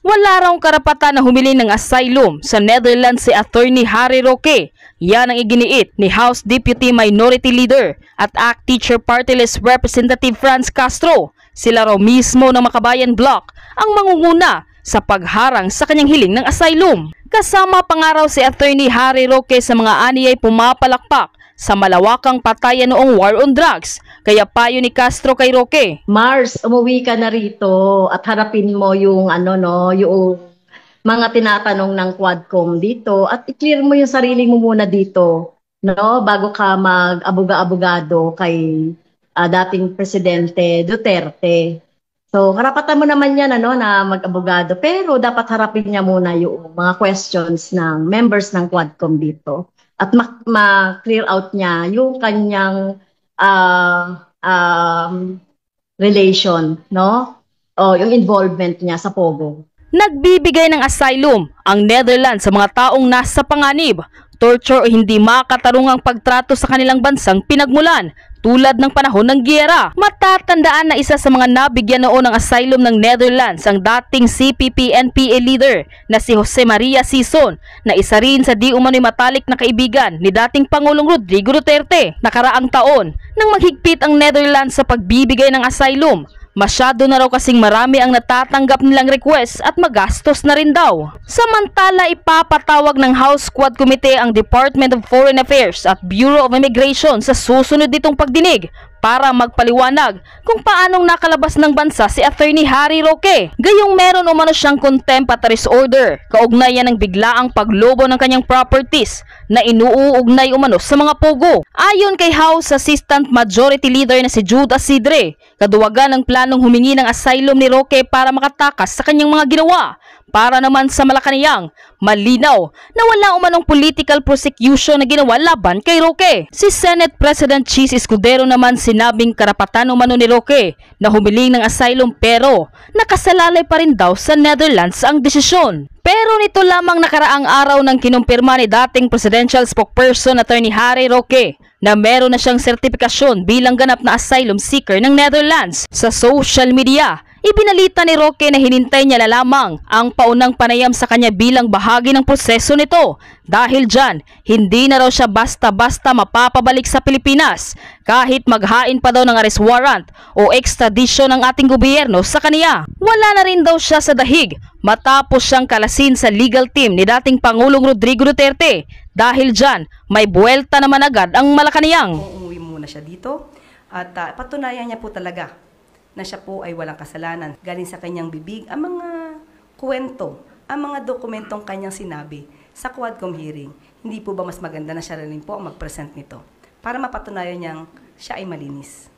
Wala raw karapatan na humiling ng asylum sa Netherlands si Attorney Harry Roque. Yan ang iginiit ni House Deputy Minority Leader at ACT Teacher Party List Representative Franz Castro. Sila raw mismo ng Makabayan Bloc ang mangunguna sa pagharang sa kanyang hiling ng asylum. Kasama pa nga raw si Attorney Harry Roque sa mga aniyay pumapalakpak sa malawakang patayan noong war on drugs. Kaya payo ni Castro kay Roque, Mars, umuwi ka na rito at harapin mo yung yung mga tinatanong ng Quadcom dito at i-clear mo yung sarili mo muna dito, no, bago ka mag-abuga-abogado kay dating Presidente Duterte. So, karapatan mo naman yan na mag-abogado, pero dapat harapin niya muna yung mga questions ng members ng Quadcom dito. At ma-clear out niya yung kanyang relation, no? O yung involvement niya sa Pogo. Nagbibigay ng asylum ang Netherlands sa mga taong nasa panganib, torture o hindi makatarungang pagtrato sa kanilang bansang pinagmulan, tulad ng panahon ng giyera. Matatandaan na isa sa mga nabigyan noon ng asylum ng Netherlands ang dating CPP-NPA leader na si Jose Maria Sison, na isa rin sa di umano'y matalik na kaibigan ni dating Pangulong Rodrigo Duterte. Nakaraang taon, nang maghigpit ang Netherlands sa pagbibigay ng asylum, masyado na raw kasing marami ang natatanggap nilang request at magastos na rin daw. Samantala, ipapatawag ng House Quad Committee ang Department of Foreign Affairs at Bureau of Immigration sa susunod nitong pagdinig para magpaliwanag kung paanong nakalabas ng bansa si Attorney Harry Roque. Gayong meron umano siyang contempt at arrest order kaugnay yan ng biglaang paglobo ng kanyang properties na inuugnay umano sa mga Pogo. Ayon kay House Assistant Majority Leader na si Jude Asidre, kaduwagan ng planong humingi ng asylum ni Roque para makatakas sa kanyang mga ginawa. Para naman sa Malacanang, malinaw na wala umanong political prosecution na ginawa laban kay Roque. Si Senate President Chis Escudero naman sinabing karapatan umano ni Roque na humiling ng asylum, pero nakasalalay pa rin daw sa Netherlands ang desisyon. Pero nito lamang nakaraang araw nang kinumpirma ni dating Presidential Spokesperson Attorney Harry Roque na meron na siyang sertipikasyon bilang ganap na asylum seeker ng Netherlands. Sa social media, ibinalita ni Roque na hinintay niya lamang ang paunang panayam sa kanya bilang bahagi ng proseso nito. Dahil dyan, hindi na raw siya basta-basta mapapabalik sa Pilipinas kahit maghain pa daw ng arrest warrant o extradition ng ating gobyerno sa kaniya. Wala na rin daw siya sa dahig matapos siyang kalasin sa legal team ni dating Pangulong Rodrigo Duterte. Dahil dyan, may buwelta naman agad ang Malacanang. Umuwi muna siya dito at patunayan niya po talaga na siya po ay walang kasalanan. Galing sa kanyang bibig ang mga kwento, ang mga dokumentong kanyang sinabi sa Quadcom hearing. Hindi po ba mas maganda na siya rin po ang mag-present nito para mapatunayan niyang siya ay malinis?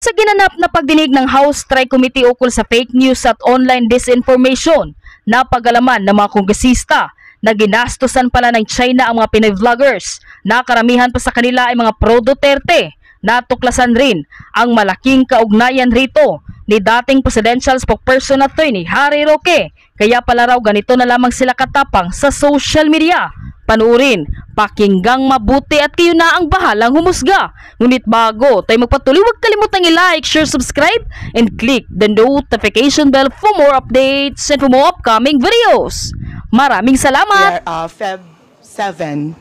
Sa ginanap na pagdinig ng House Tri-Committee ukol sa fake news at online disinformation, napag-alaman ng mga kongresista na ginastosan pala ng China ang mga Pinoy vloggers na karamihan pa sa kanila ay mga pro-Duterte. Natuklasan rin ang malaking kaugnayan rito ni dating Presidential Spokesperson Attorney Harry Roque. Kaya pala raw ganito na lamang sila katapang sa social media. Panuorin, pakinggang mabuti at kayo na ang bahalang humusga. Ngunit bago tayo magpatuloy, huwag kalimutang i-like, share, subscribe, and click the notification bell for more updates and for more upcoming videos. Maraming salamat! Feb 7,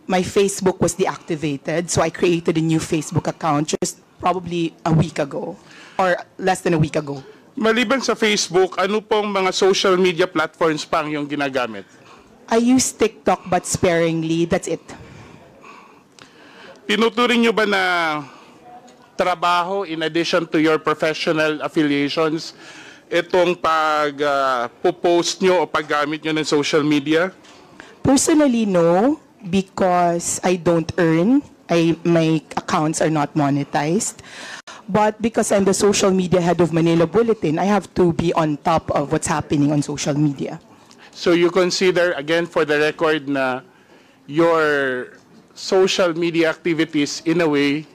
my Facebook was deactivated, so I created a new Facebook account just probably a week ago or less than a week ago. Maliban sa Facebook, ano pong mga social media platforms pang yung ginagamit? I use TikTok but sparingly, that's it. Tinuturing nyo ba na trabaho in addition to your professional affiliations itong pag-post nyo o paggamit nyo ng social media? Personally, no, because I don't earn. My accounts are not monetized. But because I'm the social media head of Manila Bulletin, I have to be on top of what's happening on social media. So you consider, again for the record, na your social media activities in a way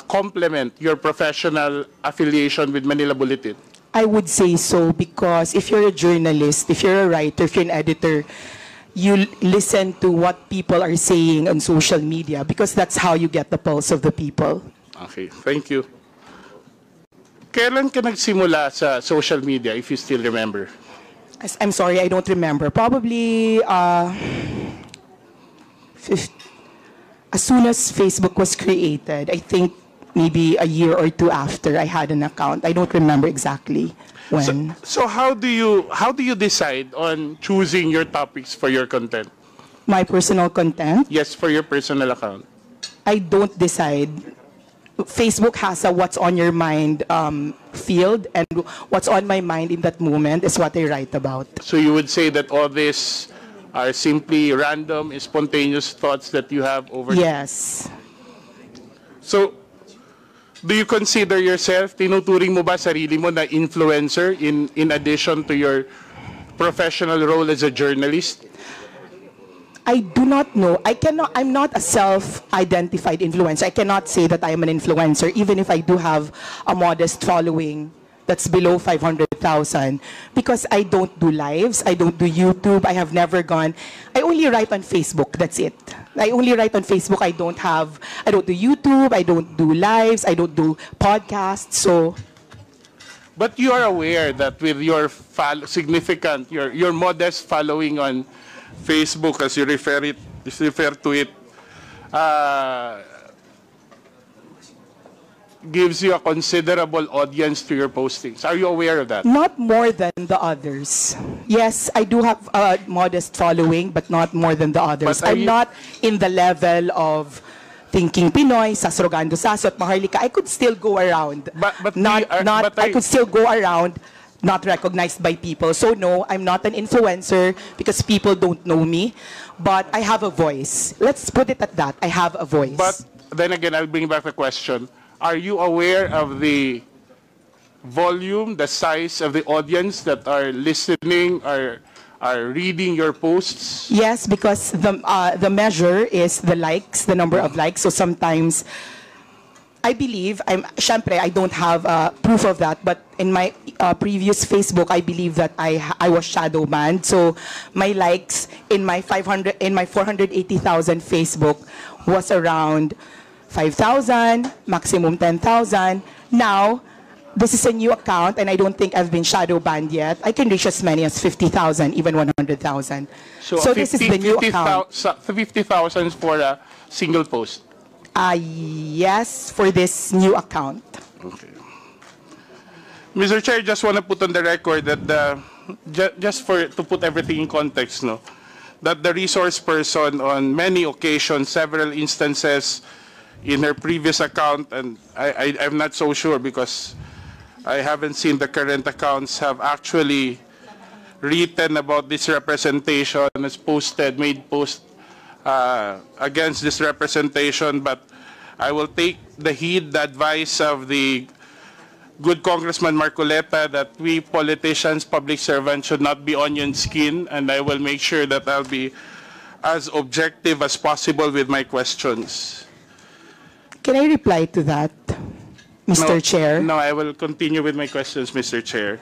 complement your professional affiliation with Manila Bulletin? I would say so, because if you're a journalist, if you're a writer, if you're an editor, you listen to what people are saying on social media because that's how you get the pulse of the people. Okay, thank you. Kailan ka nagsimula sa social media, if you still remember? I'm sorry, I don't remember. Probably as soon as Facebook was created, I think maybe a year or two after I had an account. I don't remember exactly when. So how do you decide on choosing your topics for your content? My personal content, Yes, for your personal account. I don't decide. Facebook has a what's on your mind field, and what's on my mind in that moment is what I write about. So you would say that all this are simply random, spontaneous thoughts that you have over. Yes. So, do you consider yourself, tinuturing mo ba sarili mo na influencer in addition to your professional role as a journalist? I do not know. I'm not a self-identified influencer. I cannot say that I am an influencer, even if I do have a modest following that's below 500,000, because I don't do lives, I don't do YouTube, I have never gone. I only write on Facebook, that's it. I only write on Facebook. I don't do YouTube, I don't do lives, I don't do podcasts, so. But you are aware that with your your modest following on Facebook, as you refer to it, gives you a considerable audience to your postings. Are you aware of that? Not more than the others. Yes, I do have a modest following, but not more than the others. But are I'm you- not in the level of Thinking Pinoy, Sasrogando Saso, at Maharlika. I could still go around. I could still go around not recognized by people. So no, I'm not an influencer because people don't know me, but I have a voice. Let's put it at that. I have a voice. But then again, I'll bring back the question. Are you aware of the volume, the size of the audience that are listening, are reading your posts? Yes, because the measure is the likes, the number of likes. So sometimes, I believe, syempre, I don't have proof of that, but in my previous Facebook, I believe that I was shadow banned. So my likes in my 480,000 Facebook was around 5,000, maximum 10,000. Now, this is a new account, and I don't think I've been shadow banned yet. I can reach as many as 50,000, even 100,000. So this is the new account. 50,000 for a single post. Yes, for this new account. Okay. Mr. Chair, just want to put on the record that to put everything in context, no, that the resource person on many occasions, several instances in her previous account, and I'm not so sure because I haven't seen the current accounts, have actually written about this representation, has made post against this representation, but I will take the advice of the good Congressman Marcoleta that we politicians, public servants, should not be onion skin, and I will make sure that I'll be as objective as possible with my questions. Can I reply to that, Mr. Chair? No, I will continue with my questions, Mr. Chair.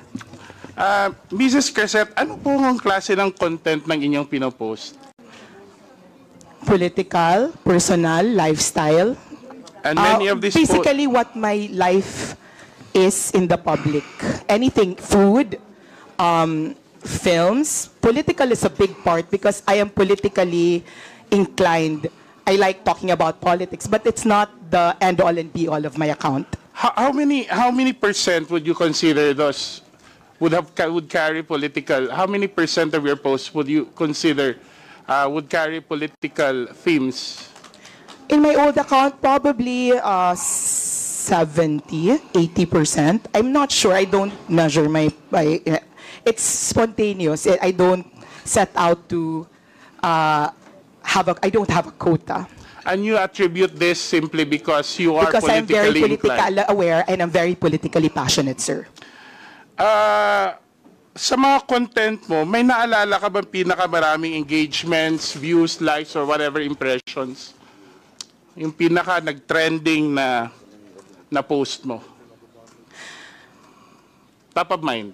Mrs. Crescent, ano po ang klase ng content ng inyong pinopost? Political, personal, lifestyle. And many of these basically what my life is in the public. Anything, food, films. Political is a big part because I am politically inclined. I like talking about politics, but it's not the end-all and be-all of my account. How many percent would you consider those would carry political? How many percent of your posts would you consider would carry political themes? In my old account, probably 70, 80%. I'm not sure. I don't measure it's spontaneous. I don't set out to I don't have a quota. And you attribute this simply because you are because I'm very politically politically aware and I'm very politically passionate, sir. Sa mga content mo, may naalala ka bang pinakamaraming engagements, views, likes, or whatever impressions? Yung pinaka nag-trending na post mo? Top of mind.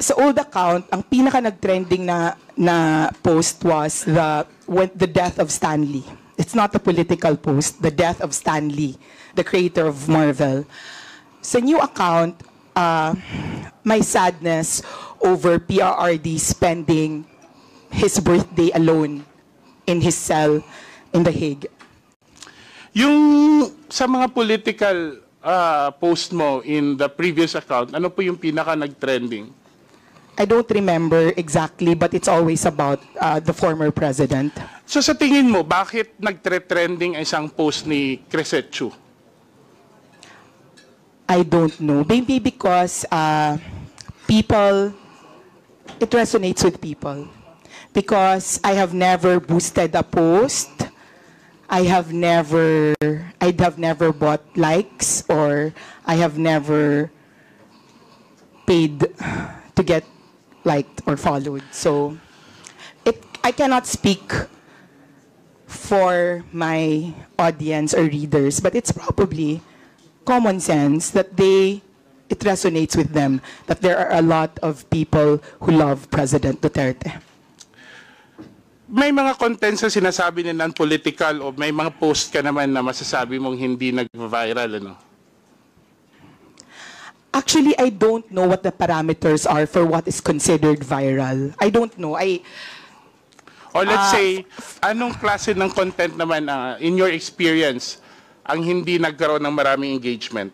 Sa old account, ang pinaka nag-trending na post was the death of Stan Lee. It's not a political post, the death of Stan Lee, the creator of Marvel. Sa new account, my sadness over PRRD spending his birthday alone in his cell in The Hague. Yung sa mga political post mo in the previous account, ano po yung pinaka nag-trending? I don't remember exactly, but it's always about the former president. So sa tingin mo, bakit nag-trending isang post ni Crescencio? I don't know. Maybe because people, it resonates with people. Because I have never boosted a post. I'd have never bought likes, or I have never paid to get liked or followed. So I cannot speak for my audience or readers, but it's probably common sense that it resonates with them that there are a lot of people who love President Duterte. May mga contents na sinasabi na non-political o may mga post ka naman na masasabi mong hindi nag-viral, ano? Actually, I don't know what the parameters are for what is considered viral. I don't know. Or let's say, anong klase ng content naman in your experience ang hindi nagkaroon ng maraming engagement?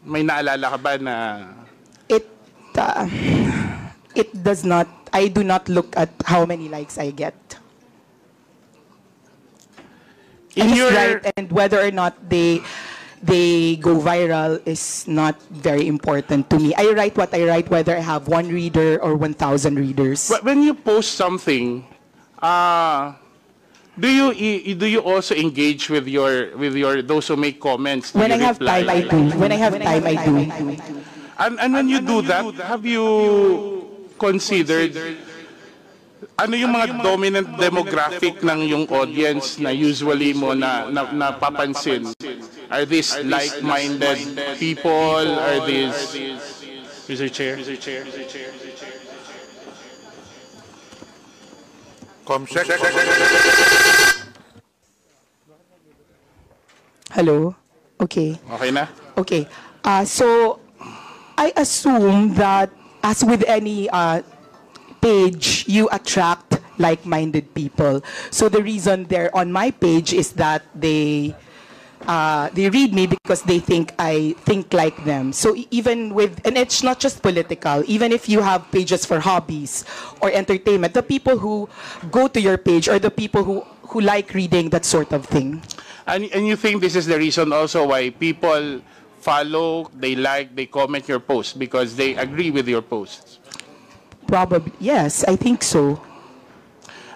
May naalala ka ba na... It does not, I do not look at how many likes I get. In your... Right, and whether or not they go viral is not very important to me. I write what I write, whether I have 1 reader or 1,000 readers. When you post something, do you also engage with your those who make comments? When I have time, I do. When I have time, I do. And when you do that, have you considered ano yung mga dominant demographic ng yung audience na usually mo napapansin? Are these like-minded people? Are these... Mr. Chair? Comsec. Hello? Okay. Okay na? Okay. So, I assume that as with any page, you attract like-minded people. So the reason they're on my page is that they read me because they think I think like them. So even with, and it's not just political, even if you have pages for hobbies or entertainment, the people who go to your page are the people who like reading that sort of thing. And you think this is the reason also why people follow, they like, they comment your posts because they agree with your posts? Probably, yes, I think so.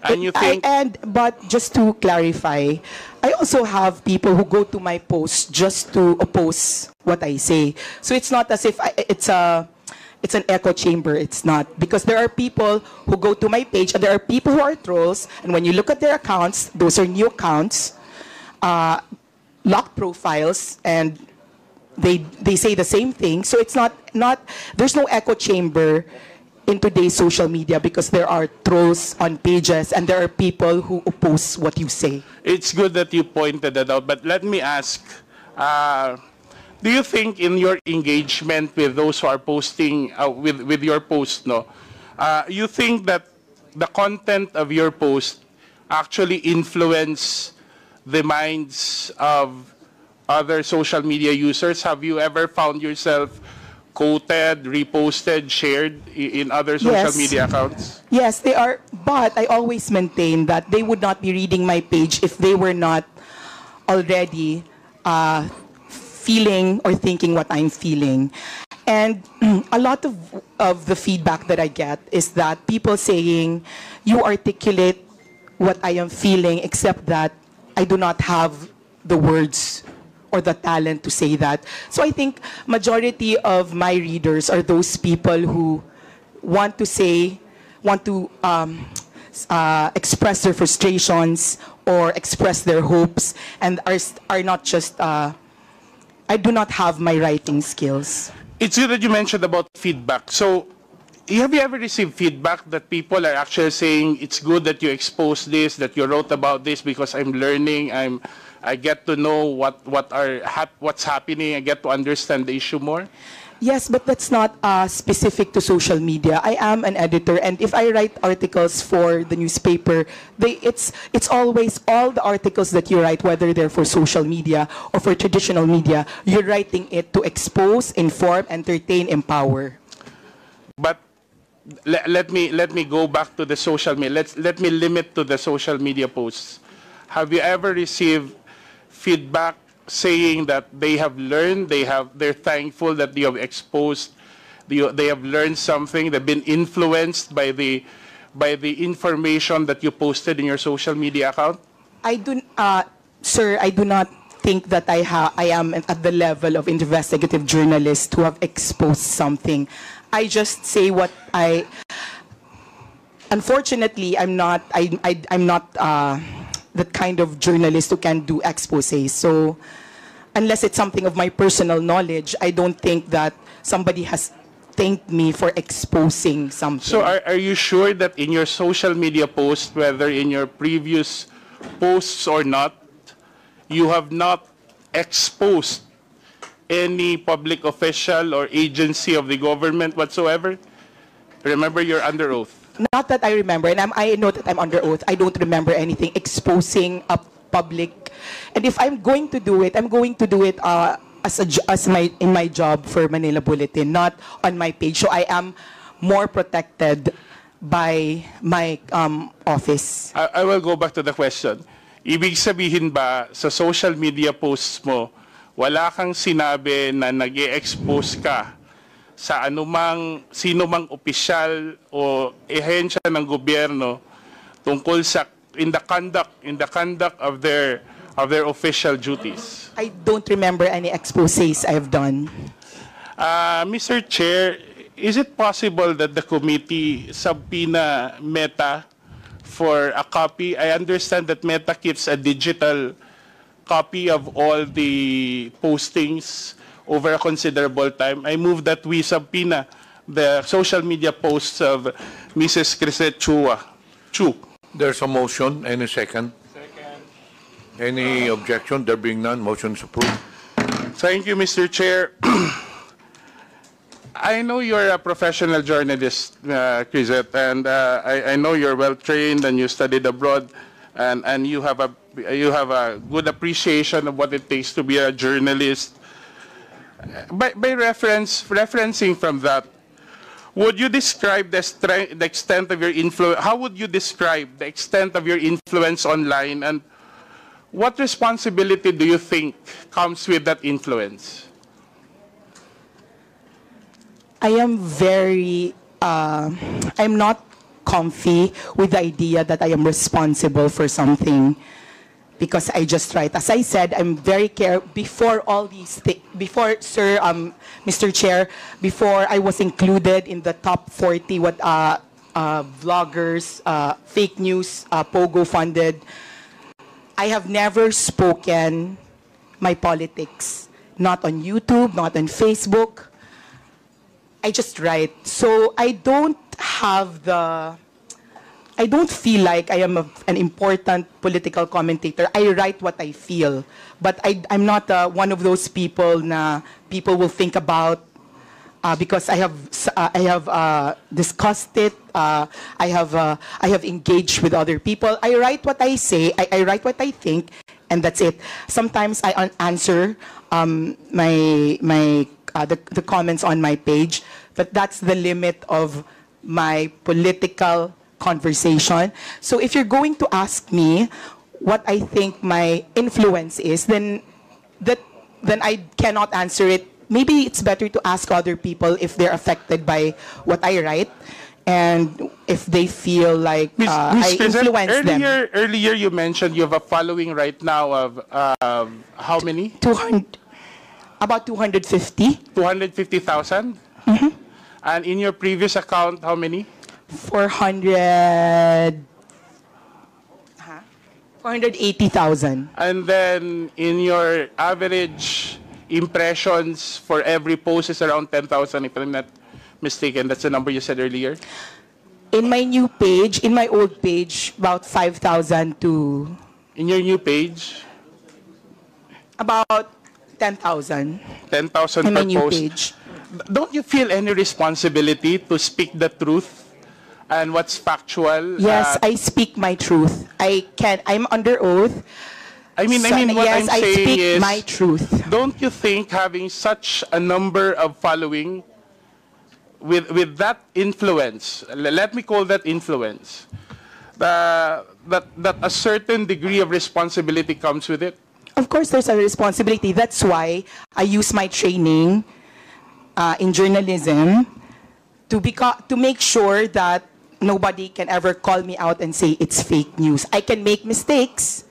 And you think... But just to clarify, I also have people who go to my posts just to oppose what I say. So it's not as if it's an echo chamber. It's not. Because there are people who go to my page and there are people who are trolls. And when you look at their accounts, those are new accounts, locked profiles, and they say the same thing. So it's not there's no echo chamber in today's social media because there are trolls on pages and there are people who oppose what you say. It's good that you pointed that out, but let me ask, do you think in your engagement with those who are posting, with your post, you think that the content of your post actually influence the minds of other social media users? Have you ever found yourself quoted, reposted, shared in other social media accounts? Yes, they are, but I always maintain that they would not be reading my page if they were not already feeling or thinking what I'm feeling. And a lot of the feedback that I get is that people saying, you articulate what I am feeling, except that I do not have the words or the talent to say that. So I think majority of my readers are those people who want to express their frustrations or express their hopes, and are not just, I do not have my writing skills. It's good that you mentioned about feedback. So have you ever received feedback that people are actually saying, it's good that you exposed this, that you wrote about this because I'm learning, I'm I get to know what's happening. I get to understand the issue more. Yes, but that's not specific to social media. I am an editor, and if I write articles for the newspaper, it's always all the articles that you write, whether they're for social media or for traditional media, you're writing it to expose, inform, entertain, empower. But let me go back to the social media. Let me limit to the social media posts. Have you ever received feedback saying that they have learned, they're thankful that you have exposed, they have learned something, they've been influenced by the information that you posted in your social media account? Sir, I do not think that I am at the level of investigative journalist who have exposed something. I just say what unfortunately, I'm not that kind of journalist who can do exposés. So unless it's something of my personal knowledge, I don't think that somebody has thanked me for exposing something. So are you sure that in your social media posts, whether in your previous posts or not, you have not exposed any public official or agency of the government whatsoever? Remember, you're under oath. Not that I remember, and I know that I'm under oath. I don't remember anything exposing a public. And if I'm going to do it, I'm going to do it in my job for Manila Bulletin, not on my page. So I am more protected by my office. I will go back to the question. Ibig sabihin ba sa social media posts mo, wala kang sinabi na nag-e-expose ka sa sino mang opisyal o ehensya ng gobyerno tungkol sa in the conduct of their official duties? I don't remember any exposés I've done. Mr. Chair, is it possible that the committee subpoena Meta for a copy? I understand that Meta keeps a digital copy of all the postings over a considerable time. I move that we subpoena the social media posts of Mrs. Crisette Chu. There's a motion. Any second? Second. Any objection? There being none, motion is approved. Thank you, Mr. Chair. I know you're a professional journalist, Crisette, and I know you're well trained and you studied abroad, and you have a good appreciation of what it takes to be a journalist. By referencing from that, would you describe the extent of your influence? How would you describe the extent of your influence online, and what responsibility do you think comes with that influence? I am I'm not comfy with the idea that I am responsible for something because I just write. As I said, I'm very careful before all these things. Before, sir, Mr. Chair, before I was included in the top 40 vloggers, fake news, Pogo funded, I have never spoken my politics. Not on YouTube, not on Facebook. I just write. So I don't feel like I am an important political commentator. I write what I feel. But I'm not one of those people na people will think about because I have discussed it. I have engaged with other people. I write what I say. I write what I think, and that's it. Sometimes I answer the comments on my page, but that's the limit of my political conversation. So if you're going to ask me what I think my influence is, then I cannot answer it. Maybe it's better to ask other people if they're affected by what I write and if they feel like I influence them. Earlier you mentioned you have a following right now of how many? About 250. 250,000? Mm-hmm. And in your previous account, how many? 480,000. And then in your average impressions for every post is around 10,000, if I'm not mistaken. That's the number you said earlier. In my new page, in my old page, about 5,000 to... In your new page? About 10,000. 10,000 In my per new post. page. Don't you feel any responsibility to speak the truth and what's factual? Yes, I speak my truth. I'm under oath. I mean, what yes, I'm I saying speak is, my truth. don't you think having such a number of following with that influence, let me call that influence, that a certain degree of responsibility comes with it? Of course, there's a responsibility. That's why I use my training in journalism to make sure that nobody can ever call me out and say it's fake news. I can make mistakes,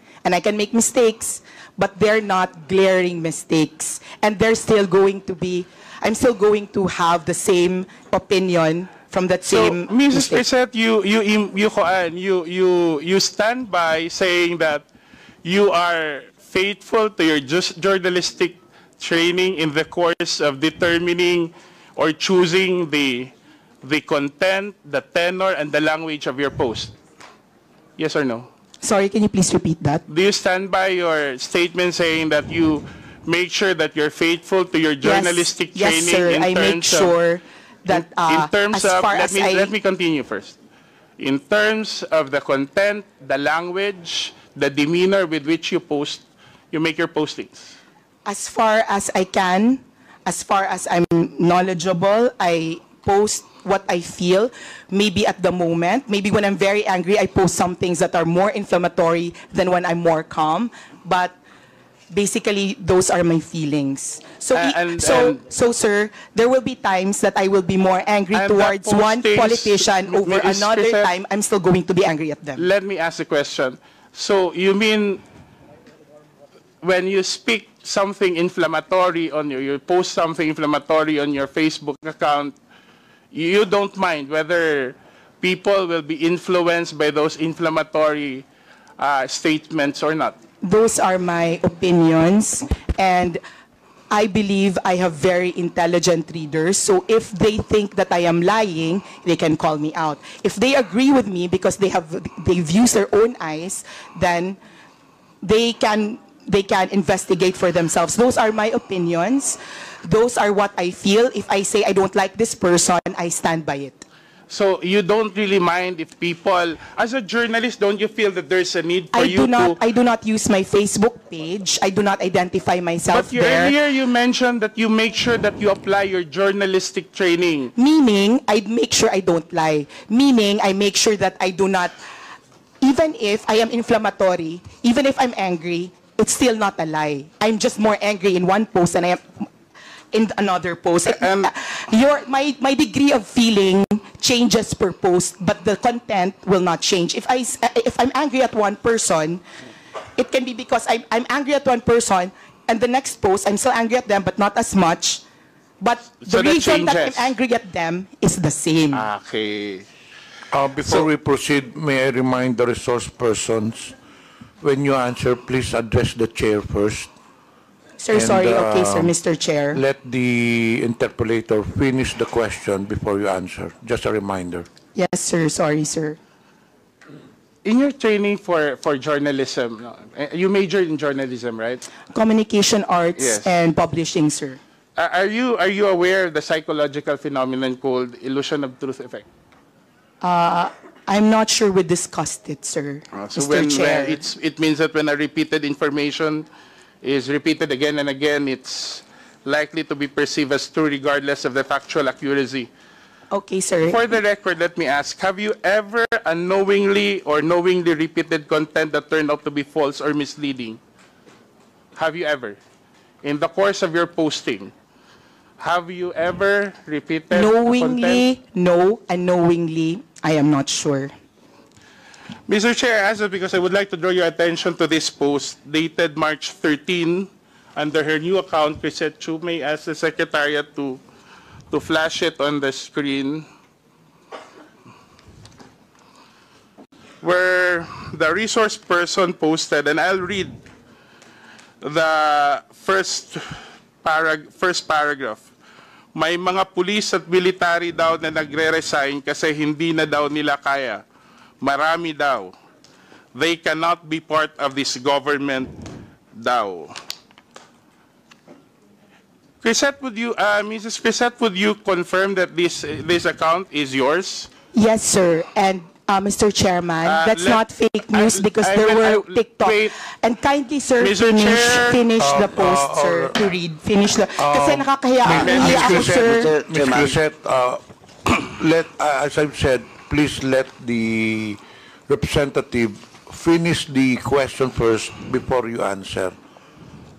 but they're not glaring mistakes. And they're still going to be, I'm still going to have the same opinion from that same So, Mrs. mistake. Preset, you stand by saying that you are faithful to your journalistic training in the course of determining or choosing the content, the tenor, and the language of your post. Yes or no? Sorry, can you please repeat that? Do you stand by your statement saying that you make sure that you're faithful to your journalistic yes, training? sir. In I make terms of, sure that in terms as of, far as let me continue first. In terms of the content, the language, the demeanor with which you post, you make your postings. as far as I can, as far as I'm knowledgeable, I post what I feel. Maybe at the moment, maybe when I'm very angry, I post some things that are more inflammatory than when I'm more calm. But basically, those are my feelings. So, sir, there will be times that I will be more angry And towards that one postings, politician over Ms. another Crisette, time. I'm still going to be angry at them. Let me ask a question. So you mean when you speak something inflammatory on you post something inflammatory on your Facebook account, you don't mind whether people will be influenced by those inflammatory statements or not? Those are my opinions, and I believe I have very intelligent readers. So if they think that I am lying, they can call me out. If they agree with me because they've used their own eyes, then they can investigate for themselves. Those are my opinions. Those are what I feel. If I say I don't like this person, I stand by it. So you don't really mind if people, as a journalist, don't you feel that there's a need for I do not use my Facebook page. I do not identify myself But there. earlier you mentioned that you make sure that you apply your journalistic training. Meaning, I make sure I don't lie. Meaning, I make sure that I do not, even if I am inflammatory, even if I'm angry, it's still not a lie. I'm just more angry in one post than I am in another post. My degree of feeling changes per post, but the content will not change. If I'm angry at one person, it can be because I'm angry at one person, and the next post I'm still angry at them, but not as much. But So the that reason that I'm changes. angry at them is the same. Okay. Before we proceed, may I remind the resource persons, when you answer, please address the chair first. Sir, And, sorry. Okay, sir, Mr. Chair. Let the interpolator finish the question before you answer. Just a reminder. Yes, sir. Sorry, sir. In your training for journalism, no, you majored in journalism, right? Communication arts Yes. and publishing, sir. Are you aware of the psychological phenomenon called illusion of truth effect? I'm not sure we discussed it, sir. So Mr. Chair. it means that when a repeated information is repeated again and again, it's likely to be perceived as true regardless of the factual accuracy. Okay, sir. For the record, let me ask, have you ever unknowingly or knowingly repeated content that turned out to be false or misleading? Have you ever? In the course of your posting, have you ever repeated content? Knowingly, no. Unknowingly, I am not sure. Mr. Chair, I ask that because I would like to draw your attention to this post dated March 13 under her new account, Crisette Chu. May I ask the Secretariat to flash it on the screen, where the resource person posted, and I'll read the first paragraph. May mga pulis at military daw na nagre-resign kasi hindi na daw nila kaya. Marami daw. They cannot be part of this government daw. Crisette, Mrs. Crisette, would you confirm that this account is yours? Yes, sir. And Mr. Chairman, that's not fake news because there were TikTok. wait. And kindly, sir, Mr. Chair, finish the post, sir, to read. Finish the... Kasi nakakahiya. Nahiya ako, sir. Ms. Crisette, as I've said, please let the representative finish the question first before you answer.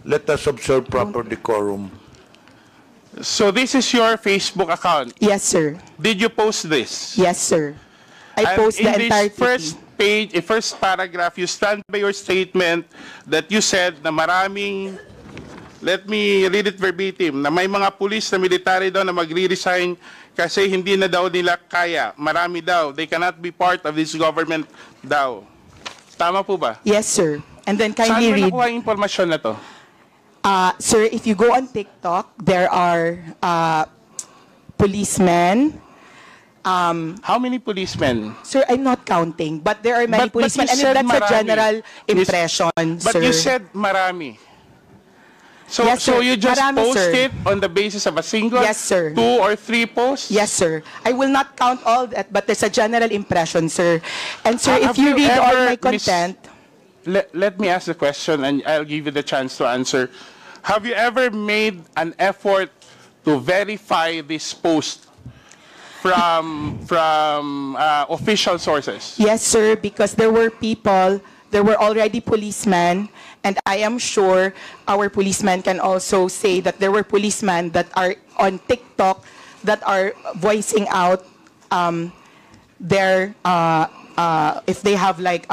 Let us observe proper decorum. So this is your Facebook account. Yes, sir. Did you post this? Yes, sir. I And post the in entire this first page, first paragraph, you stand by your statement that you said na maraming, let me read it verbatim, na may mga pulis na military daw na magre-resign kasi hindi na daw nila kaya. Marami daw. They cannot be part of this government daw. Tama po ba? Yes, sir. And then Saan kindly mo read. nakuha ang impormasyon na to? Sir, if you go on TikTok, there are policemen. How many policemen? Sir, I'm not counting, but there are many But you policemen, and said that's a marami. general impression, But sir. you said marami. So, Yes, sir. so you just Marami, post sir. it on the basis of a single, Yes, sir. 2 or 3 posts? Yes, sir. I will not count all that, but there's a general impression, sir. And sir, if Have you you read all ever, my content, Let me ask the question and I'll give you the chance to answer. Have you ever made an effort to verify this post from official sources? yes, sir, because there were people, there were already policemen, and I am sure our policemen can also say that there were policemen that are on TikTok that are voicing out their, if they have like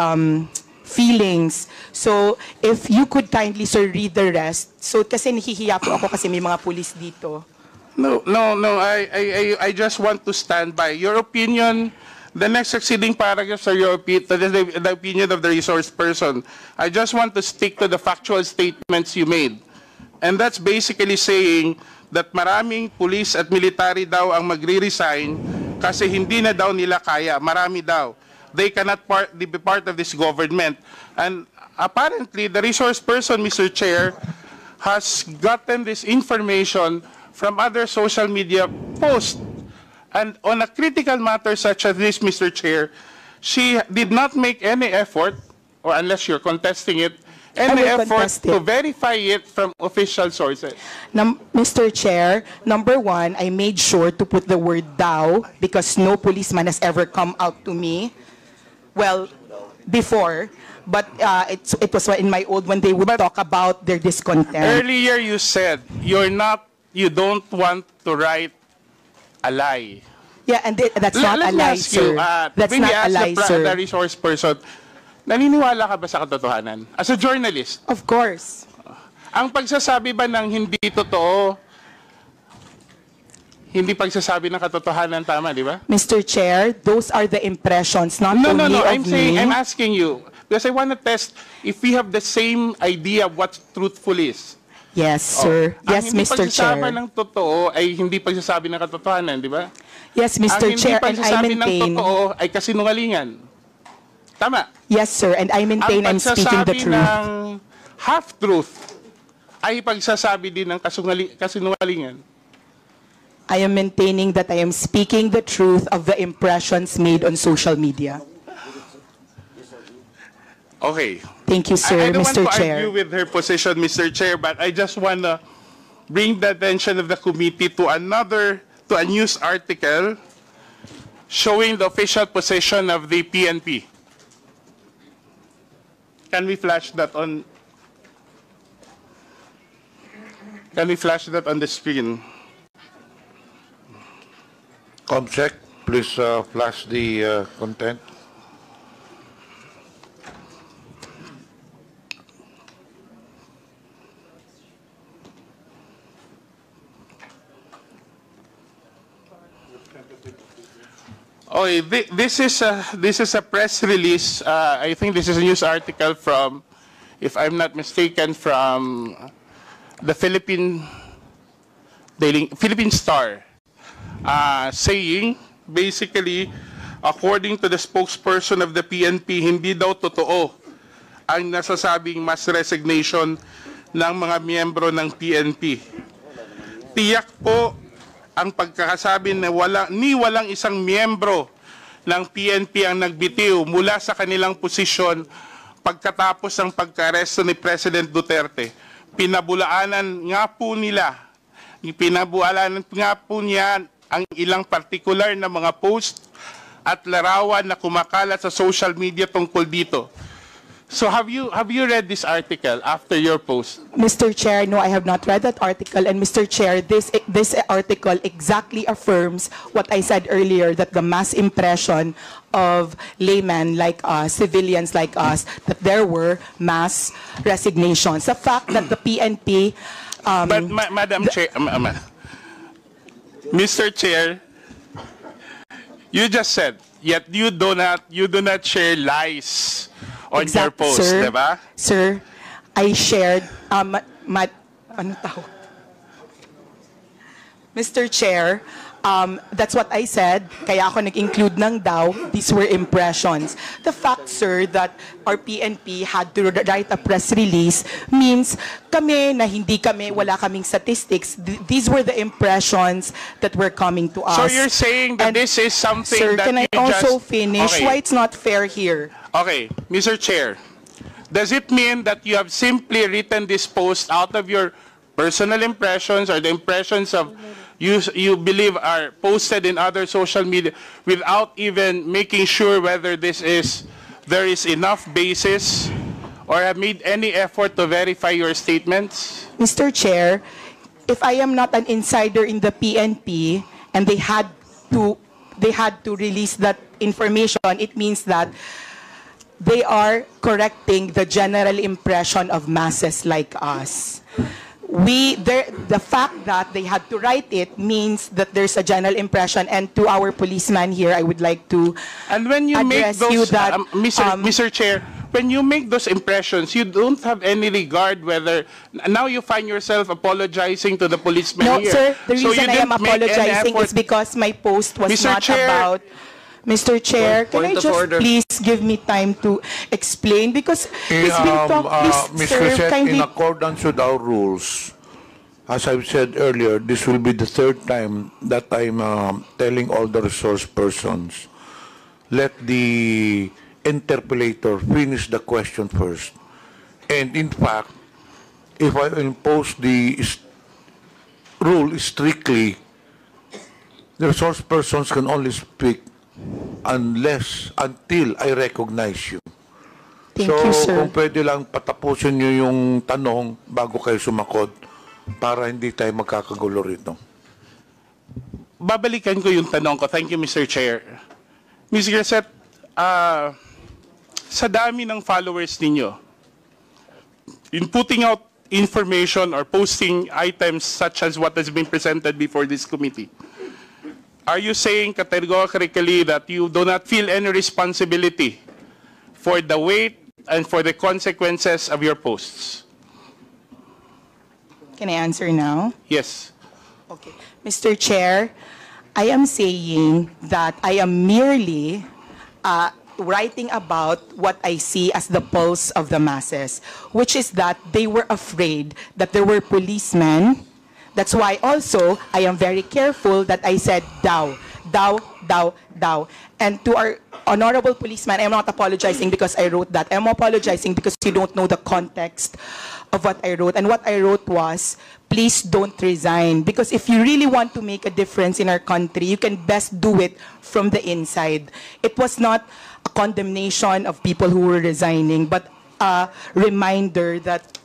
feelings. So, if you could kindly, sir, read the rest. So, kasi nahihiya po ako kasi may mga police dito. No. I just want to stand by your opinion. The next succeeding paragraphs are the opinion of the resource person. I just want to stick to the factual statements you made. And that's basically saying that maraming police at military daw ang magre-resign kasi hindi na daw nila kaya. Marami daw. They cannot be part of this government. And apparently, the resource person, Mr. Chair, has gotten this information from other social media posts. And on a critical matter such as this, Mr. Chair, she did not make any effort, or unless you're contesting it, any will effort contest it. to verify it from official sources. Mr. Chair, number one, I made sure to put the word thou because no policeman has ever come out to me. Well, before, but it was in my old when they would talk about their discontent. Earlier you said you don't want to write a lie. Yeah, and that's not a Let me lie, ask you, sir. That's when not we a ask lie, the sir. resource person, naniniwala ka ba sa katotohanan? As a journalist, Of course. ang pagsasabi ba ng hindi totoo, hindi pagsasabi ng katotohanan, tama, di ba? Mr. Chair, those are the impressions, not No, only of me. I'm asking you, because I want to test if we have the same idea of what truthful is. Yes, sir. Yes, Ang hindi Mr. pagsasabi Chair. ng totoo ay hindi pagsasabi ng katotohanan, di ba? Yes, Mr. Ang hindi Chair, and I pagsasabi ng maintain. totoo ay kasinungalingan. Tama. Yes, sir, and I maintain I'm speaking the Ang truth. pagsasabi ng half-truth ay pagsasabi din ng kasinungalingan. I am maintaining that I am speaking the truth of the impressions made on social media. Okay. Thank you, sir, I don't Mr. want to Chair. argue with her position, Mr. Chair, but I just want to bring the attention of the committee to a news article showing the official position of the PNP. Can we flash that on? Can we flash that on the screen? Comsec, please flash the content. Okay, this is a press release. I think this is a news article from, if I'm not mistaken, from the Philippine Star, saying basically, according to the spokesperson of the PNP, hindi daw totoo ang nasasabing mass resignation ng mga miyembro ng PNP. tiyak po ang pagkakasabi na walang isang miyembro ng PNP ang nagbitiw mula sa kanilang posisyon pagkatapos ng pagka-aresto ni President Duterte. Pinabulaanan nga po niya ang ilang partikular na mga post at larawan na kumakalat sa social media tungkol dito. So have you read this article after your post? Mr. Chair, no, I have not read that article. And Mr. Chair, this article exactly affirms what I said earlier, that the mass impression of laymen like us, civilians like us, that there were mass resignations. The fact that the PNP... But Madam Chair, Mr. Chair, you just said, yet you do not share lies on your post, sir, diba? Sir, I shared, Mr. Chair, that's what I said, kaya ako nag-include ng daw, these were impressions. The fact, sir, that our PNP had to write a press release means kami na wala kaming statistics, these were the impressions that were coming to us. So you're saying that this is something sir, that can I you also just... finish? Okay. Why it's not fair here? Okay, Mr. Chair, does it mean that you have simply written this post out of your personal impressions or the impressions of you believe are posted in other social media without even making sure whether there is enough basis or have made any effort to verify your statements? Mr. Chair, if I am not an insider in the PNP and they had to release that information, it means that they are correcting the general impression of masses like us. The fact that they had to write it means that there's a general impression, and to our policeman here, I would like to and when you make those, Mr. Chair, when you make those impressions, you don't have any regard whether now you find yourself apologizing to the policeman no, here. Sir, the reason I am didn't make any apologizing effort. is because my post was Mr. not Chair, about... Mr. Chair, can I Point of just order. please give me time to explain? Because it's been talked, Ms. sir, Crisette, kindly... in accordance with our rules, as I've said earlier, this will be the third time that I'm telling all the resource persons, let the interpellator finish the question first. And in fact, if I impose the rule strictly, the resource persons can only speak until I recognize you. Thank you, sir. Kung pwede lang patapusin nyo yung tanong bago kayo sumakot para hindi tayo magkakagulo rito. Babalikan ko yung tanong ko. Thank you, Mr. Chair. Ms. Crisette, sa dami ng followers ninyo, in putting out information or posting items such as what has been presented before this committee, are you saying categorically that you do not feel any responsibility for the weight and for the consequences of your posts? Can I answer now? Yes. Okay. Mr. Chair, I am saying that I am merely writing about what I see as the pulse of the masses, which is that they were afraid that there were policemen. That's why also I am very careful that I said thou. And to our honorable policeman, I'm not apologizing because I wrote that. I'm apologizing because you don't know the context of what I wrote. And what I wrote was, please don't resign. Because if you really want to make a difference in our country, you can best do it from the inside. It was not a condemnation of people who were resigning, but a reminder that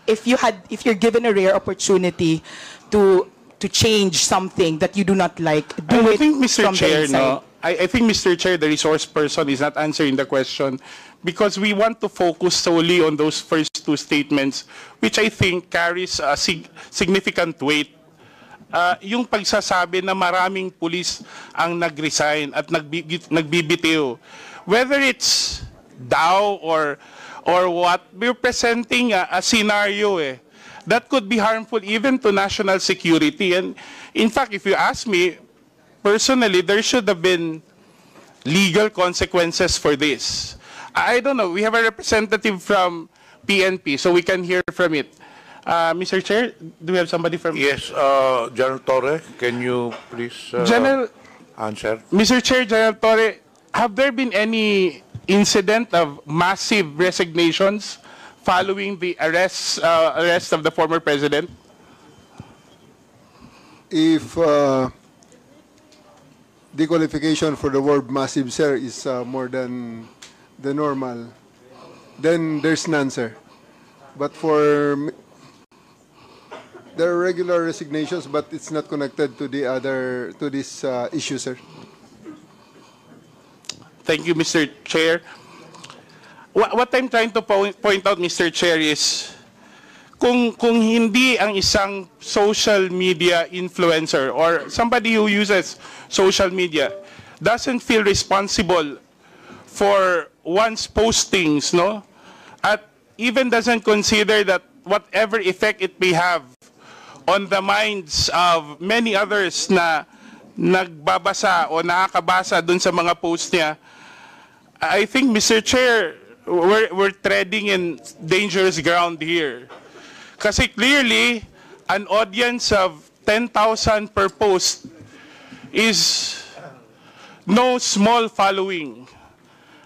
if you're given a rare opportunity to change something that you do not like, do I it think, Mr. from Chair, the inside. I think, Mr. Chair, the resource person is not answering the question because we want to focus solely on those first two statements, which I think carries a significant weight. Yung pagsasabi na maraming pulis ang nag-resign at nagbibitiw, whether it's daw or what, we're presenting a scenario that could be harmful even to national security. And in fact, if you ask me, personally, there should have been legal consequences for this. I don't know. We have a representative from PNP, so we can hear from it. Mr. Chair, do we have somebody from... Yes, General Torre, can you please General, answer? Mr. Chair, General Torre, have there been any incident of massive resignations following the arrest of the former president? If the qualification for the word massive, sir, is more than the normal, then there's none, sir. But for there are regular resignations, but it's not connected to this issue, sir. Thank you, Mr. Chair. What I'm trying to point out, Mr. Chair, is kung hindi ang isang social media influencer or somebody who uses social media doesn't feel responsible for one's postings, no? At even doesn't consider that whatever effect it may have on the minds of many others na nagbabasa o nakakabasa dun sa mga post niya, I think, Mr. Chair, we're treading in dangerous ground here. Kasi clearly, an audience of 10,000 per post is no small following.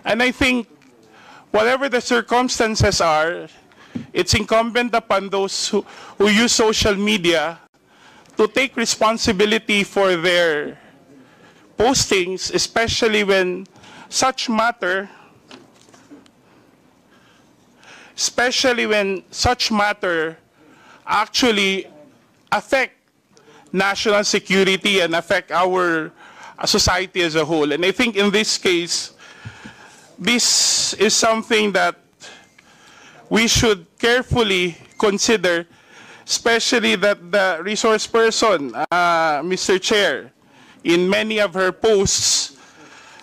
And I think, whatever the circumstances are, it's incumbent upon those who use social media to take responsibility for their postings, especially when such matter actually affect national security and affect our society as a whole. And I think in this case, this is something that we should carefully consider, especially that the resource person, Mr. Chair, in many of her posts,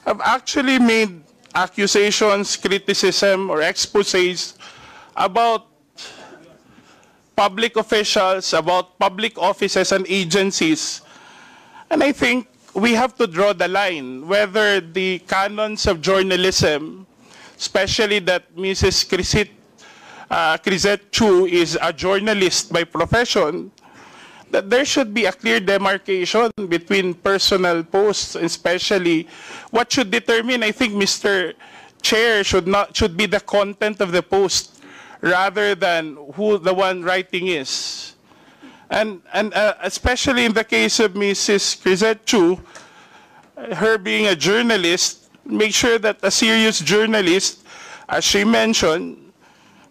have actually made accusations, criticism, or exposés about public officials, about public offices and agencies. And I think we have to draw the line whether the canons of journalism, especially that Mrs. Crisette Chu is a journalist by profession, that there should be a clear demarcation between personal posts, especially what should determine, I think, Mr. Chair, should be the content of the post rather than who the one writing is. And especially in the case of Mrs. Crisette Chu, her being a journalist, make sure that a serious journalist, as she mentioned,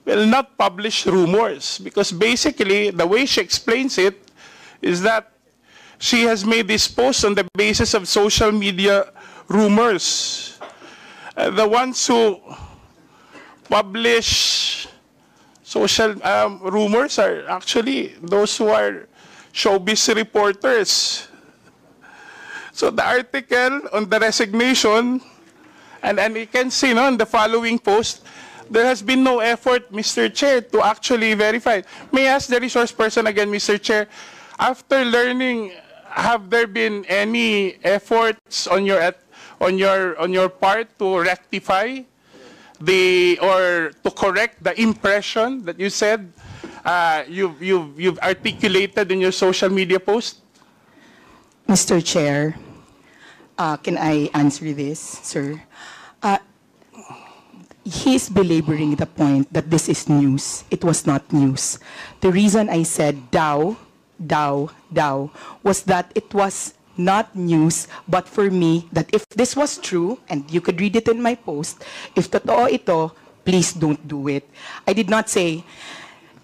will not publish rumors, because basically the way she explains it is that she has made this post on the basis of social media rumors. The ones who publish social rumors are actually those who are showbiz reporters. So the article on the resignation, and you can see, no, in the following post, there has been no effort, Mr. Chair, to actually verify. May I ask the resource person again, Mr. Chair, after learning, have there been any efforts on your part to rectify or to correct the impression that you said you've articulated in your social media post? Mr. Chair, can I answer this, sir? He's belaboring the point that this is news. It was not news. The reason I said daw was that it was not news, but for me, that if this was true, and you could read it in my post, if totoo ito, please don't do it. I did not say,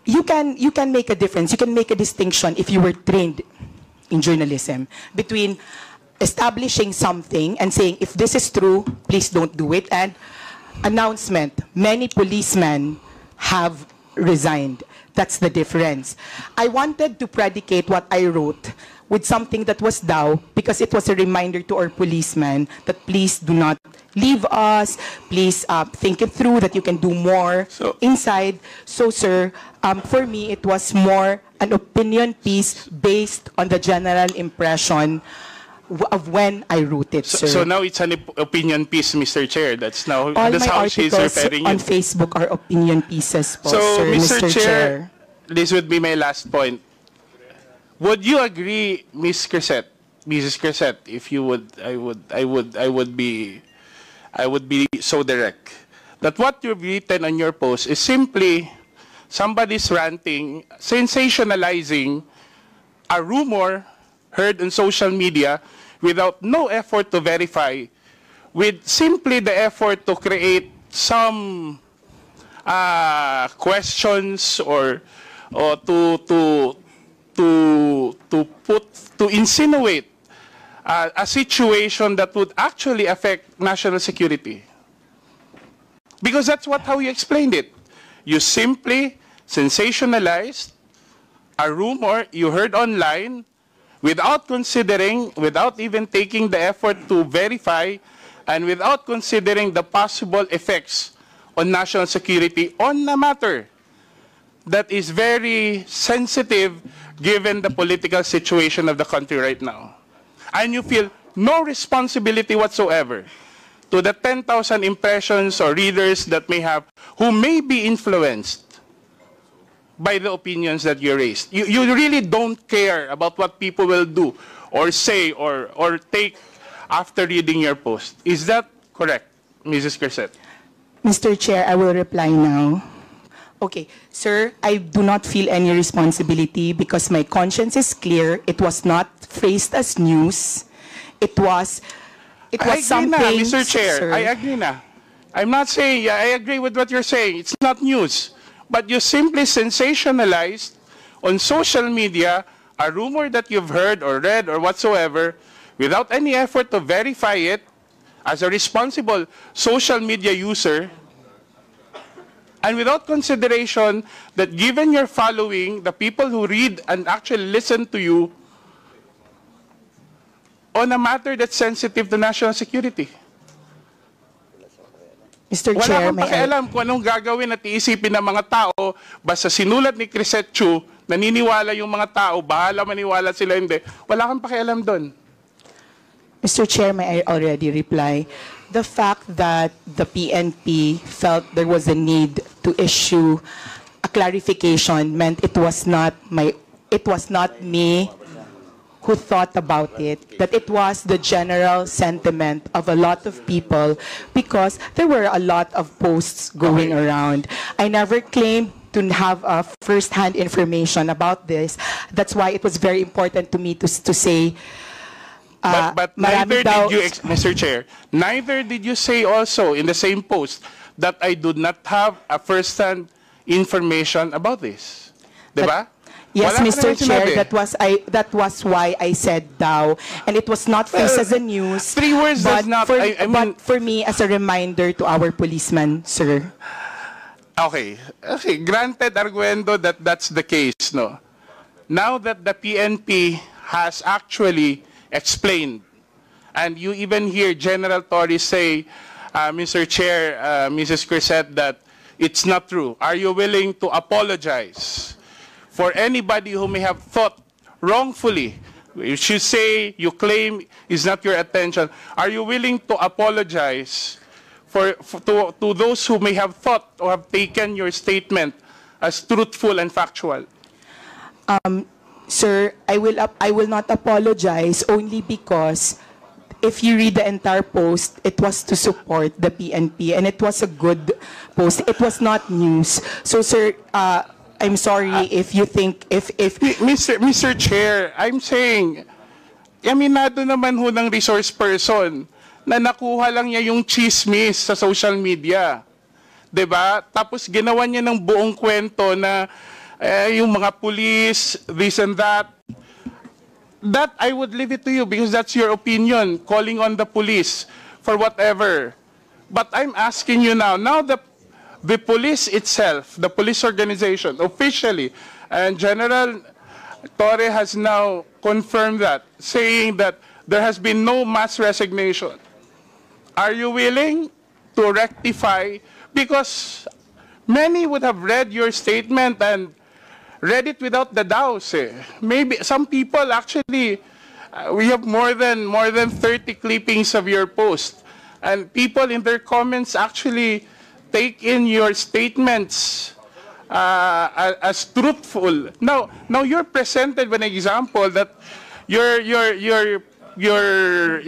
you can make a difference, you can make a distinction if you were trained in journalism between establishing something and saying, if this is true, please don't do it, and announcement, many policemen have resigned. That's the difference. I wanted to predicate what I wrote with something that was daw, because it was a reminder to our policemen that please do not leave us, please think it through, that you can do more inside. So, sir, for me, it was more an opinion piece based on the general impression of when I wrote it, sir. So now it's an opinion piece, Mr. Chair. That's All how my she's articles referring on it. Facebook are opinion pieces po, So, sir, Mr. Chair, this would be my last point. Would you agree, Mrs. Crescent, if you would, I would be so direct that what you've written on your post is simply somebody's ranting, sensationalizing a rumor heard on social media without no effort to verify, with simply the effort to create some questions or to insinuate a situation that would actually affect national security. Because that's how you explained it. You simply sensationalized a rumor you heard online without considering, without even taking the effort to verify, and without considering the possible effects on national security on a matter that is very sensitive given the political situation of the country right now. And you feel no responsibility whatsoever to the 10,000 impressions or readers that who may be influenced by the opinions that you raised. You really don't care about what people will do or say or take after reading your post. Is that correct, Mrs. Crescent? Mr. Chair, I will reply now. Okay, sir, I do not feel any responsibility because my conscience is clear. It was not phrased as news. It was something. I agree na, Mr. Chair. Sir. I agree na. I'm not saying, yeah, I agree with what you're saying. It's not news. But you simply sensationalized on social media a rumor that you've heard or read or whatsoever without any effort to verify it as a responsible social media user, and without consideration that given your following, the people who read and actually listen to you on a matter that's sensitive to national security. Mr. Wala Chair, kang pakialam kung anong gagawin at iisipin ng mga tao, basta sinulat ni Crescent Chu, naniniwala yung mga tao, bahala maniwala sila hindi. Wala kang pakialam doon. Mr. Chair, may I already reply? The fact that the PNP felt there was a need to issue a clarification meant it was not me who thought about it, that it was the general sentiment of a lot of people because there were a lot of posts going around. I never claimed to have first-hand information about this. That's why it was very important to me to say. But neither did you, Mr. Chair, neither did you say also in the same post that I do not have a first-hand information about this. Diba? Yes, Wala Mr. Chair, sinabi. that was why I said daw, and it was not faced as a news. 3 words but does not. but for me, as a reminder to our policemen, sir. Okay. Granted, arguendo that that's the case, no. Now that the PNP has actually explained, and you even hear General Torres say, Mr. Chair, Mrs. Crescent, that it's not true. Are you willing to apologize for anybody who may have thought wrongfully? If you say, you claim is not your attention, are you willing to apologize to those who may have thought or have taken your statement as truthful and factual? Sir, I will not apologize only because if you read the entire post, it was to support the PNP and it was a good post. It was not news. So, sir, I'm sorry if you think if Mr. Chair, I'm saying, aminado naman ho ng resource person na nakuha lang niya yung chismis sa social media. 'Di ba? Tapos ginawa niya ng buong kwento na yung mga police, this and that. That I would leave it to you because that's your opinion, calling on the police for whatever. But I'm asking you now the police itself, the police organization, officially, and General Torre has now confirmed that, saying that there has been no mass resignation. Are you willing to rectify? Because many would have read your statement and read it without the doubts. Maybe some people actually, we have more than 30 clippings of your post, and people in their comments actually take in your statements as truthful. Now you're presented with an example that your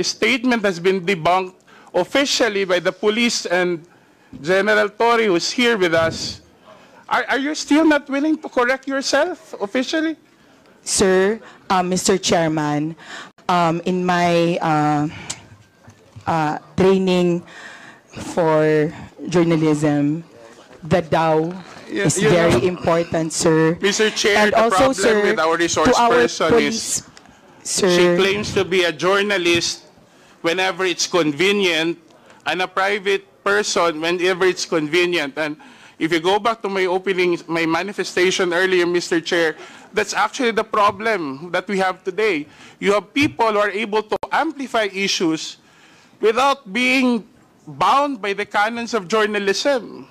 statement has been debunked officially by the police and General Torre, who's here with us. Are you still not willing to correct yourself officially? Sir, Mr. Chairman, in my training for journalism, the DAO is very important, sir. Mr. Chair, And the also, problem sir, with our resource to our person police, is sir, she claims to be a journalist whenever it's convenient, and a private person whenever it's convenient. And if you go back to my manifestation earlier, Mr. Chair, that's actually the problem that we have today. You have people who are able to amplify issues without being bound by the canons of journalism.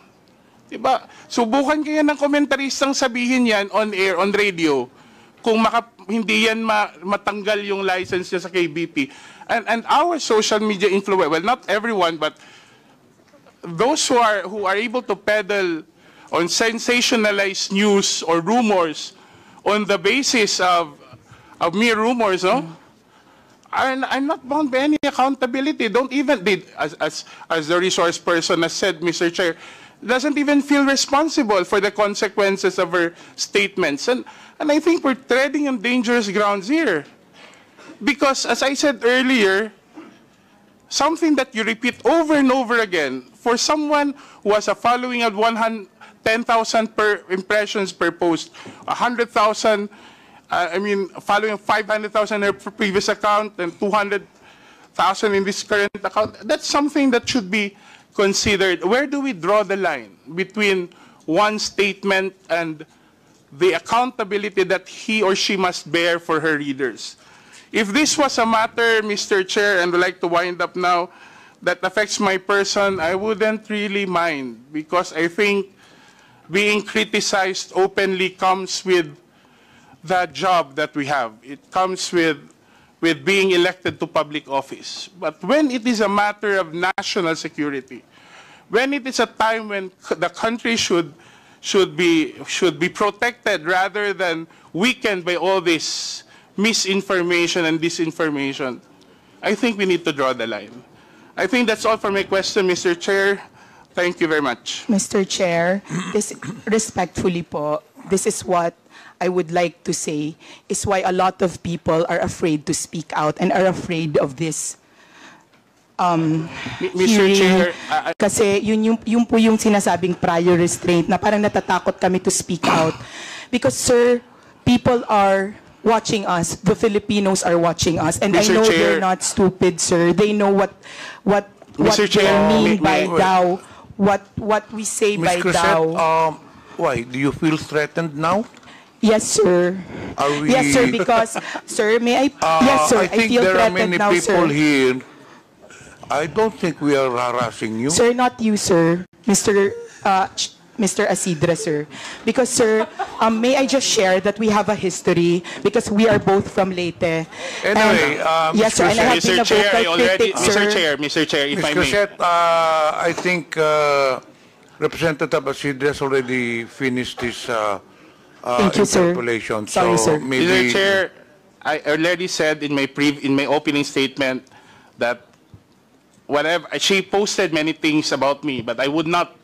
Diba? Subukan kaya ng komentaristang sabihin yan on air, on radio, kung hindi yan matanggal yung license niya sa KBP. And our social media influence, well, not everyone, but those who are able to peddle on sensationalized news or rumors on the basis of mere rumors, no? I'm not bound by any accountability. Don't even, as the resource person has said, Mr. Chair, doesn't even feel responsible for the consequences of her statements. And I think we're treading on dangerous grounds here. Because, as I said earlier, something that you repeat over and over again, for someone who has a following of 10,000 per impressions per post, 100,000, following 500,000 in her previous account and 200,000 in this current account, that's something that should be considered. Where do we draw the line between one statement and the accountability that he or she must bear for her readers? If this was a matter, Mr. Chair, and I'd like to wind up now, that affects my person, I wouldn't really mind, because I think being criticized openly comes with the job that we have. It comes with being elected to public office. But when it is a matter of national security, when it is a time when the country should be protected rather than weakened by all this misinformation and disinformation, I think we need to draw the line. I think that's all for my question, Mr. Chair. Thank you very much. Mr. Chair, respectfully po, this is what I would like to say, is why a lot of people are afraid to speak out and are afraid of this Mr. hearing. Chair, Kasi yun po yung sinasabing prior restraint na parang natatakot kami to speak out. Because, sir, people are watching us. The Filipinos are watching us. And Mr. I know Chair, they're not stupid, sir. They know what Mr. they Chair, mean by wait. DAO, what we say by Ms. DAO. Crocet, why? Do you feel threatened now? Yes, sir. Are we... Yes, sir, because, sir, may I... yes, sir, I think feel there are threatened many now, people sir. here. I don't think we are harassing you. Sir, not you, sir. Mr. Asidre, sir. Because, sir, may I just share that we have a history because we are both from Leyte. Anyway, yes, sir, and I have been Mr. a Chair, I vocal already, critic, sir. Mr. Chair, if Ms. I may. Crocet, I think Representative Asidre has already finished his Thank you, sir. interpolation. Sorry, so sir. maybe Mr. Chair, I already said in my opening statement that whatever she posted many things about me, but I would not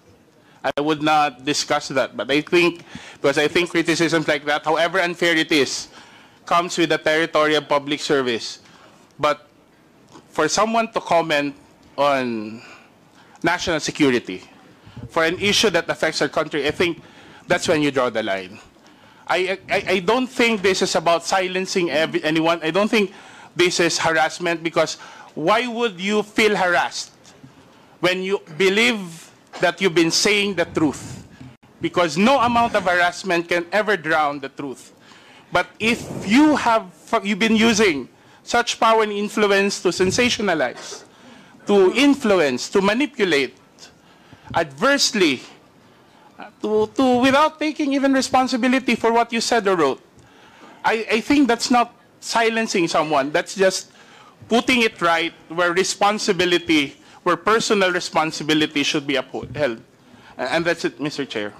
discuss that. But I think, because I think criticisms like that, however unfair it is, comes with the territory of public service. But for someone to comment on national security, for an issue that affects our country, I think that's when you draw the line. I don't think this is about silencing anyone. I don't think this is harassment, because why would you feel harassed when you believe that you've been saying the truth? Because no amount of harassment can ever drown the truth. But if you've been using such power and influence to sensationalize, to influence, to manipulate adversely, without taking even responsibility for what you said or wrote, I think that's not silencing someone. That's just putting it right where responsibility, where personal responsibility should be upheld. And that's it, Mr. Chair.